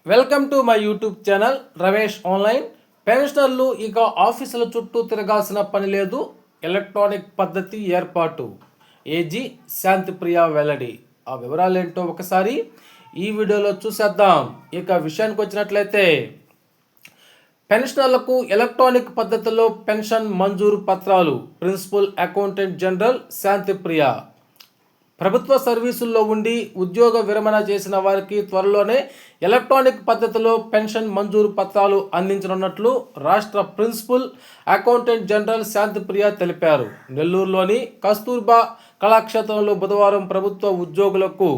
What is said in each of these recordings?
Welcome to my YouTube channel Ramesh online. పెన్షనర్లు ఇక ఆఫీసుల చుట్టూ తిరగాల్సిన పని లేదు, ఎలక్ట్రానిక్ పద్ధతి ఏర్పాటు. ఏజీ శాంతిప్రియ వెల్లడి. ఆ వివరాలు ఏంటో ఒకసారి ఈ వీడియోలో చూసేద్దాం. ఇక విషయానికి వచ్చినట్లయితే పెన్షనర్లకు ఎలక్ట్రానిక్ పద్ధతిలో పెన్షన్ మంజూరు పత్రాలు. Principal accountant general Shantipriya. ప్రభుత్వ సర్వీసుల్లో ఉండి ఉద్యోగ విరమణ చేసిన వారికి త్వరలోనే ఎలక్ట్రానిక్ పద్ధతిలో పెన్షన్ మంజూరు పత్రాలు అందించనున్నట్లు రాష్ట్ర ప్రిన్సిపల్ అకౌంటెంట్ జనరల్ శాంతిప్రియ తెలిపారు. నెల్లూరులోని కస్తూర్బా కళాక్షేత్రంలో బుధవారం ప్రభుత్వ ఉద్యోగులకు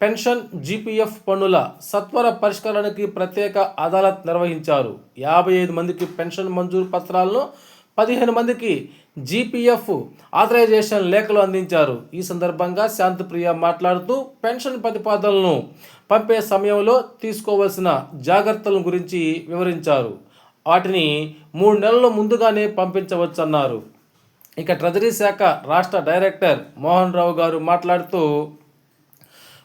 పెన్షన్, జీపీఎఫ్ పన్నుల సత్వర పరిష్కారానికి ప్రత్యేక అదాలత్ నిర్వహించారు. 55 మందికి పెన్షన్ మంజూరు పత్రాలను, 15 మందికి జీపీఎఫ్ ఆథరైజేషన్ లేఖలు అందించారు. ఈ సందర్భంగా శాంతిప్రియ మాట్లాడుతూ పెన్షన్ ప్రతిపాదనలను పంపే సమయంలో తీసుకోవాల్సిన జాగ్రత్తల గురించి వివరించారు. వాటిని 3 నెలల ముందుగానే పంపించవచ్చన్నారు. ఇక ట్రెజరీ శాఖ రాష్ట్ర డైరెక్టర్ మోహన్ రావు గారు మాట్లాడుతూ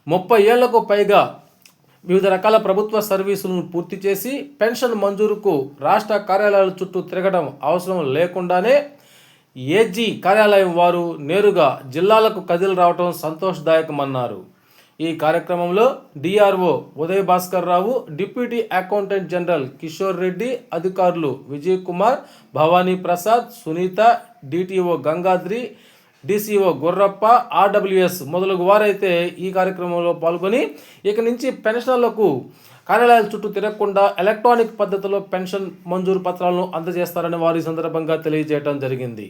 30 ఏళ్లకు పైగా వివిధ రకాల ప్రభుత్వ సర్వీసులను పూర్తి చేసి పెన్షన్ మంజూరుకు రాష్ట్ర కార్యాలయాల చుట్టూ తిరగడం అవసరం లేకుండానే ఏజీ కార్యాలయం వారు నేరుగా జిల్లాలకు కదిలి రావడం సంతోషదాయకమన్నారు. ఈ కార్యక్రమంలో DRO Uday Bhaskar Rao, deputy accountant general Kishore Reddy, అధికారులు Vijay Kumar, Bhavani Prasad, Sunitha, DTO Gangadri, DCO Gurrappa, RWS మొదలగు వారైతే ఈ కార్యక్రమంలో పాల్గొని ఇక నుంచి పెన్షనర్లకు కార్యాలయాల చుట్టూ తిరగకుండా ఎలక్ట్రానిక్ పద్ధతిలో పెన్షన్ మంజూరు పత్రాలను అందజేస్తారని వారు ఈ సందర్భంగా తెలియజేయడం జరిగింది.